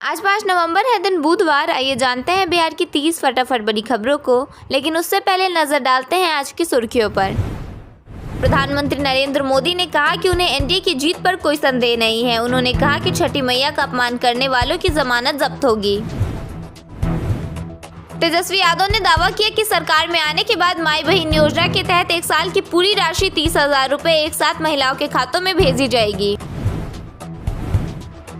आज 5 नवंबर है, दिन बुधवार। आइए जानते हैं बिहार की 30 फटाफट बड़ी खबरों को, लेकिन उससे पहले नजर डालते हैं आज की सुर्खियों पर। प्रधानमंत्री नरेंद्र मोदी ने कहा कि उन्हें एनडीए की जीत पर कोई संदेह नहीं है। उन्होंने कहा कि छठी मैया का अपमान करने वालों की जमानत जब्त होगी। तेजस्वी यादव ने दावा किया कि सरकार में आने के बाद माई बहन योजना के तहत 1 साल की पूरी राशि 30,000 रुपए एक साथ महिलाओं के खातों में भेजी जाएगी।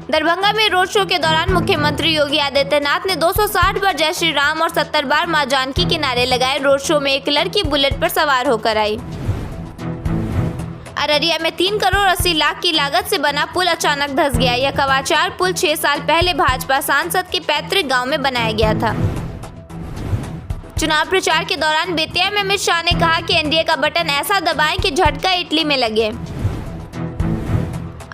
दरभंगा में रोड शो के दौरान मुख्यमंत्री योगी आदित्यनाथ ने 260 बार जय श्री राम और 70 बार मां जानकी के नारे लगाए। रोड शो में एक लड़की बुलेट पर सवार होकर आई। अररिया में 3 करोड़ 80 लाख की लागत से बना पुल अचानक धंस गया। यह कवाचार पुल 6 साल पहले भाजपा सांसद के पैतृक गांव में बनाया गया था। चुनाव प्रचार के दौरान बेतिया में अमित शाह ने कहा कि एनडीए का बटन ऐसा दबाएं कि झटका इटली में लगे।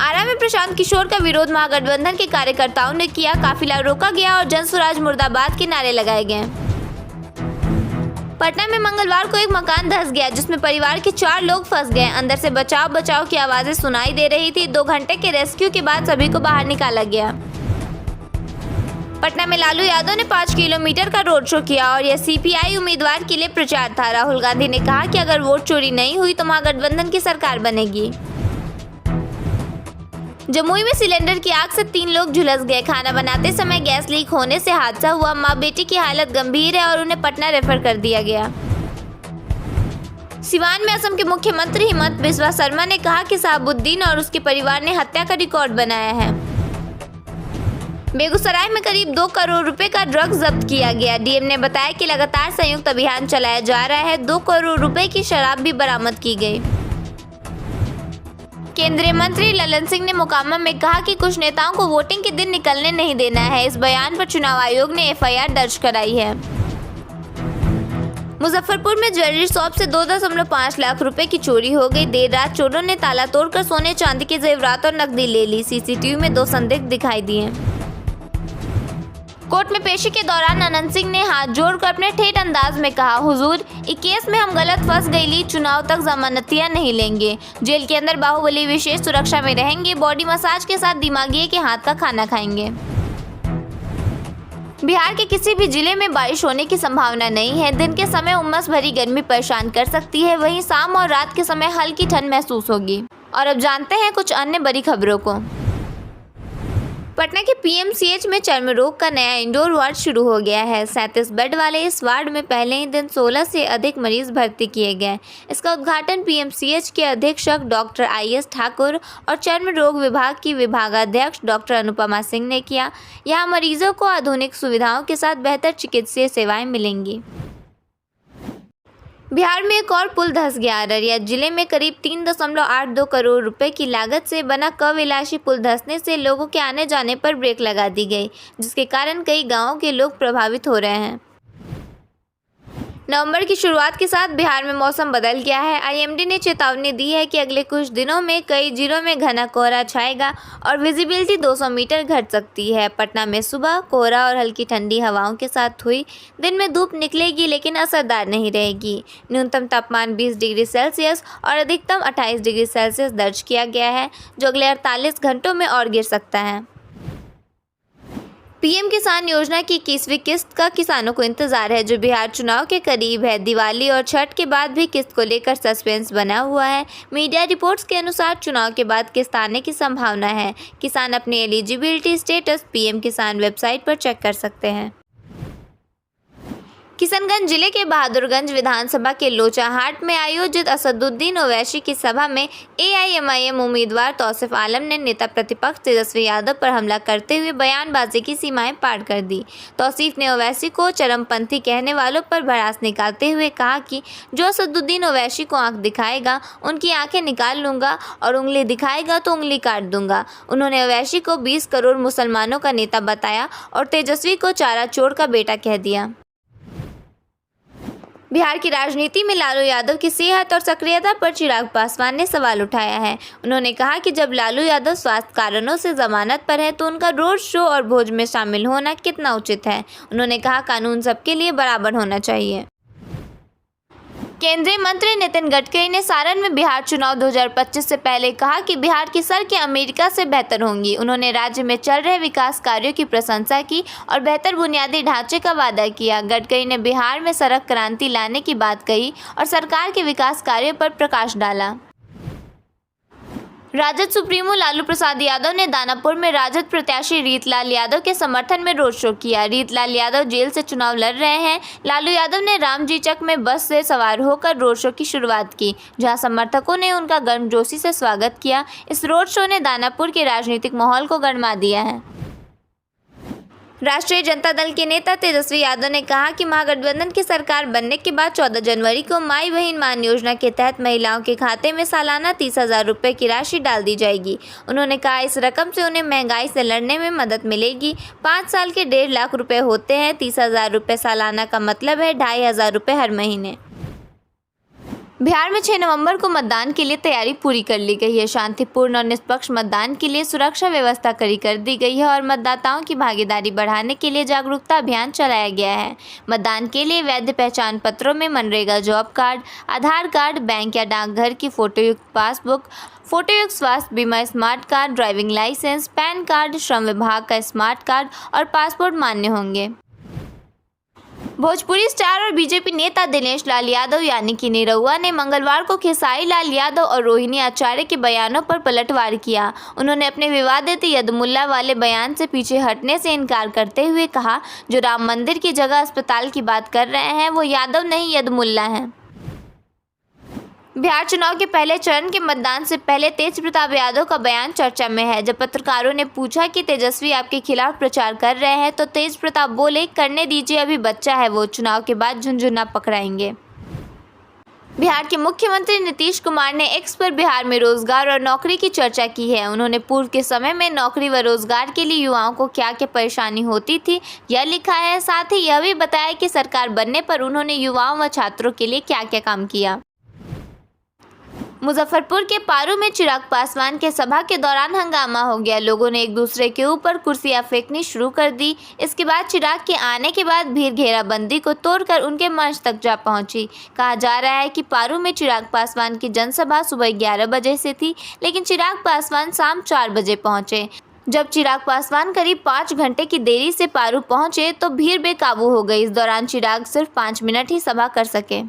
आरा में प्रशांत किशोर का विरोध महागठबंधन के कार्यकर्ताओं ने किया। काफिला रोका गया और जनसुराज मुर्दाबाद के नारे लगाए गए। पटना में मंगलवार को एक मकान धंस गया, जिसमें परिवार के 4 लोग फंस गए। अंदर से बचाव बचाव की आवाजें सुनाई दे रही थी। 2 घंटे के रेस्क्यू के बाद सभी को बाहर निकाला गया। पटना में लालू यादव ने 5 किलोमीटर का रोड शो किया और यह सीपीआई उम्मीदवार के लिए प्रचार था। राहुल गांधी ने कहा कि अगर वोट चोरी नहीं हुई तो महागठबंधन की सरकार बनेगी। जमुई में सिलेंडर की आग से 3 लोग झुलस गए। खाना बनाते समय गैस लीक होने से हादसा हुआ। मां बेटी की हालत गंभीर है और उन्हें पटना रेफर कर दिया गया। सिवान में असम के मुख्यमंत्री हिमंत बिस्वा शर्मा ने कहा कि शहाबुद्दीन और उसके परिवार ने हत्या का रिकॉर्ड बनाया है। बेगूसराय में करीब 2 करोड़ रुपए का ड्रग्स जब्त किया गया। डीएम ने बताया कि लगातार संयुक्त अभियान चलाया जा रहा है। 2 करोड़ रुपए की शराब भी बरामद की गई। केंद्रीय मंत्री ललन सिंह ने मोकामा में कहा कि कुछ नेताओं को वोटिंग के दिन निकलने नहीं देना है। इस बयान पर चुनाव आयोग ने एफआईआर दर्ज कराई है। मुजफ्फरपुर में ज्वेलरी शॉप से 2.5 लाख रुपए की चोरी हो गई। देर रात चोरों ने ताला तोड़कर सोने चांदी के जेवरात और नकदी ले ली। सीसीटीवी में 2 संदिग्ध दिखाई दिए। कोर्ट में पेशी के दौरान अनंत सिंह ने हाथ जोड़कर अपने ठेठ अंदाज में कहा, हुजूर, इस केस में हम गलत फंस गईली। चुनाव तक जमानतियां नहीं लेंगे। जेल के अंदर बाहुबली विशेष सुरक्षा में रहेंगे। बॉडी मसाज के साथ दिमागी के हाथ का खाना खाएंगे। बिहार के किसी भी जिले में बारिश होने की संभावना नहीं है। दिन के समय उमस भरी गर्मी परेशान कर सकती है, वहीं शाम और रात के समय हल्की ठंड महसूस होगी। और अब जानते हैं कुछ अन्य बड़ी खबरों को। पटना के पीएमसीएच में चर्म रोग का नया इंडोर वार्ड शुरू हो गया है। 37 बेड वाले इस वार्ड में पहले ही दिन 16 से अधिक मरीज भर्ती किए गए। इसका उद्घाटन पीएमसीएच के अधीक्षक डॉक्टर IS ठाकुर और चर्म रोग विभाग की विभागाध्यक्ष डॉक्टर अनुपमा सिंह ने किया। यहाँ मरीजों को आधुनिक सुविधाओं के साथ बेहतर चिकित्सीय सेवाएं मिलेंगी। बिहार में एक और पुल धंस गया। अररिया जिले में करीब 3.82 करोड़ रुपए की लागत से बना कविलाशी पुल धंसने से लोगों के आने जाने पर ब्रेक लगा दी गई, जिसके कारण कई गांवों के लोग प्रभावित हो रहे हैं। नवंबर की शुरुआत के साथ बिहार में मौसम बदल गया है। आईएमडी ने चेतावनी दी है कि अगले कुछ दिनों में कई जिलों में घना कोहरा छाएगा और विजिबिलिटी 200 मीटर घट सकती है। पटना में सुबह कोहरा और हल्की ठंडी हवाओं के साथ हुई। दिन में धूप निकलेगी लेकिन असरदार नहीं रहेगी। न्यूनतम तापमान 20 डिग्री सेल्सियस और अधिकतम 28 डिग्री सेल्सियस दर्ज किया गया है, जो अगले 48 घंटों में और गिर सकता है। पीएम किसान योजना की 21वीं किस्त का किसानों को इंतजार है, जो बिहार चुनाव के करीब है। दिवाली और छठ के बाद भी किस्त को लेकर सस्पेंस बना हुआ है। मीडिया रिपोर्ट्स के अनुसार चुनाव के बाद किस्त आने की संभावना है। किसान अपनी एलिजिबिलिटी स्टेटस पीएम किसान वेबसाइट पर चेक कर सकते हैं। किशनगंज जिले के बहादुरगंज विधानसभा के लोचाहाट में आयोजित असदुद्दीन ओवैसी की सभा में एआईएमआईएम उम्मीदवार तौसीफ आलम ने नेता प्रतिपक्ष तेजस्वी यादव पर हमला करते हुए बयानबाजी की सीमाएं पार कर दी। तौसीफ ने ओवैसी को चरमपंथी कहने वालों पर भड़ास निकालते हुए कहा कि जो असदुद्दीन ओवैसी को आंख दिखाएगा उनकी आंखें निकाल लूंगा और उंगली दिखाएगा तो उंगली काट दूंगा। उन्होंने ओवैसी को 20 करोड़ मुसलमानों का नेता बताया और तेजस्वी को चारा चोर का बेटा कह दिया। बिहार की राजनीति में लालू यादव की सेहत और सक्रियता पर चिराग पासवान ने सवाल उठाया है। उन्होंने कहा कि जब लालू यादव स्वास्थ्य कारणों से जमानत पर है तो उनका रोड शो और भोज में शामिल होना कितना उचित है। उन्होंने कहा कानून सबके लिए बराबर होना चाहिए। केंद्रीय मंत्री नितिन गडकरी ने सारण में बिहार चुनाव 2025 से पहले कहा कि बिहार की सड़कें अमेरिका से बेहतर होंगी। उन्होंने राज्य में चल रहे विकास कार्यों की प्रशंसा की और बेहतर बुनियादी ढांचे का वादा किया। गडकरी ने बिहार में सड़क क्रांति लाने की बात कही और सरकार के विकास कार्यों पर प्रकाश डाला। राजद सुप्रीमो लालू प्रसाद यादव ने दानापुर में राजद प्रत्याशी रीतलाल यादव के समर्थन में रोड शो किया। रीतलाल यादव जेल से चुनाव लड़ रहे हैं। लालू यादव ने रामजी चक में बस से सवार होकर रोड शो की शुरुआत की, जहां समर्थकों ने उनका गर्मजोशी से स्वागत किया। इस रोड शो ने दानापुर के राजनीतिक माहौल को गरमा दिया है। राष्ट्रीय जनता दल के नेता तेजस्वी यादव ने कहा कि महागठबंधन की सरकार बनने के बाद 14 जनवरी को माई बहन मान योजना के तहत महिलाओं के खाते में सालाना 30,000 रुपये की राशि डाल दी जाएगी। उन्होंने कहा इस रकम से उन्हें महंगाई से लड़ने में मदद मिलेगी। 5 साल के 1.5 लाख रुपये होते हैं। 30,000 रुपये सालाना का मतलब है 2,500 रुपये हर महीने। बिहार में 6 नवंबर को मतदान के लिए तैयारी पूरी कर ली गई है। शांतिपूर्ण और निष्पक्ष मतदान के लिए सुरक्षा व्यवस्था कड़ी कर दी गई है और मतदाताओं की भागीदारी बढ़ाने के लिए जागरूकता अभियान चलाया गया है। मतदान के लिए वैध पहचान पत्रों में मनरेगा job card, Aadhaar card, bank या डाकघर की फोटोयुक्त पासबुक, फोटोयुक्त स्वास्थ्य बीमा smart card, driving licence, PAN card, श्रम विभाग का स्मार्ट कार्ड और पासपोर्ट मान्य होंगे। भोजपुरी स्टार और बीजेपी नेता दिनेश लाल यादव यानी कि निरहुआ ने मंगलवार को खेसारी लाल यादव और रोहिणी आचार्य के बयानों पर पलटवार किया। उन्होंने अपने विवादित यदमुल्ला वाले बयान से पीछे हटने से इनकार करते हुए कहा, जो राम मंदिर की जगह अस्पताल की बात कर रहे हैं वो यादव नहीं यदमुल्ला हैं। बिहार चुनाव के पहले चरण के मतदान से पहले तेज प्रताप यादव का बयान चर्चा में है। जब पत्रकारों ने पूछा कि तेजस्वी आपके खिलाफ प्रचार कर रहे हैं तो तेज प्रताप बोले, करने दीजिए, अभी बच्चा है वो, चुनाव के बाद झुनझुना पकड़ाएंगे। बिहार के मुख्यमंत्री नीतीश कुमार ने एक्स पर बिहार में रोजगार और नौकरी की चर्चा की है। उन्होंने पूर्व के समय में नौकरी व रोजगार के लिए युवाओं को क्या क्या परेशानी होती थी यह लिखा है। साथ ही यह भी बताया कि सरकार बनने पर उन्होंने युवाओं व छात्रों के लिए क्या क्या काम किया। मुजफ्फरपुर के पारू में चिराग पासवान के सभा के दौरान हंगामा हो गया। लोगों ने एक दूसरे के ऊपर कुर्सियां फेंकनी शुरू कर दी। इसके बाद चिराग के आने के बाद भीड़ घेराबंदी को तोड़कर उनके मंच तक जा पहुंची। कहा जा रहा है कि पारू में चिराग पासवान की जनसभा सुबह 11 बजे से थी, लेकिन चिराग पासवान शाम 4 बजे पहुंचे। जब चिराग पासवान करीब 5 घंटे की देरी से पारू पहुंचे तो भीड़ बेकाबू हो गई। इस दौरान चिराग सिर्फ 5 मिनट ही सभा कर सके।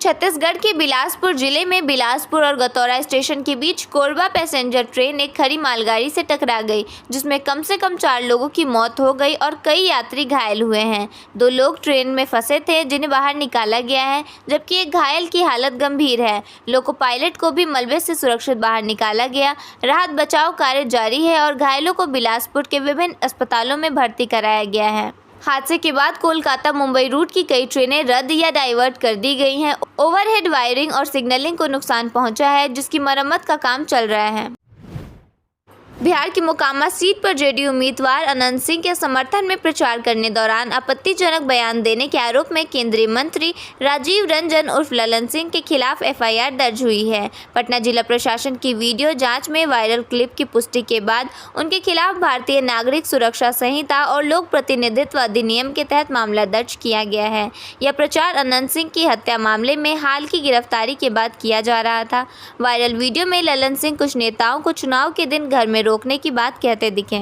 छत्तीसगढ़ के बिलासपुर जिले में बिलासपुर और गतौरा स्टेशन के बीच कोरबा पैसेंजर ट्रेन एक खड़ी मालगाड़ी से टकरा गई, जिसमें कम से कम 4 लोगों की मौत हो गई और कई यात्री घायल हुए हैं। 2 लोग ट्रेन में फंसे थे जिन्हें बाहर निकाला गया है, जबकि एक घायल की हालत गंभीर है। लोको पायलट को भी मलबे से सुरक्षित बाहर निकाला गया। राहत बचाव कार्य जारी है और घायलों को बिलासपुर के विभिन्न अस्पतालों में भर्ती कराया गया है। हादसे के बाद कोलकाता मुंबई रूट की कई ट्रेनें रद्द या डाइवर्ट कर दी गई हैं। ओवरहेड वायरिंग और सिग्नलिंग को नुकसान पहुंचा है, जिसकी मरम्मत का काम चल रहा है। बिहार की मोकामा सीट पर जेडीयू उम्मीदवार अनंत सिंह के समर्थन में प्रचार करने दौरान आपत्तिजनक बयान देने के आरोप में केंद्रीय मंत्री राजीव रंजन उर्फ ललन सिंह के खिलाफ एफआईआर दर्ज हुई है। पटना जिला प्रशासन की वीडियो जांच में वायरल क्लिप की पुष्टि के बाद उनके खिलाफ भारतीय नागरिक सुरक्षा संहिता और लोक प्रतिनिधित्व अधिनियम के तहत मामला दर्ज किया गया है। यह प्रचार अनंत सिंह की हत्या मामले में हाल की गिरफ्तारी के बाद किया जा रहा था। वायरल वीडियो में ललन सिंह कुछ नेताओं को चुनाव के दिन घर में रोकने की बात कहते दिखे।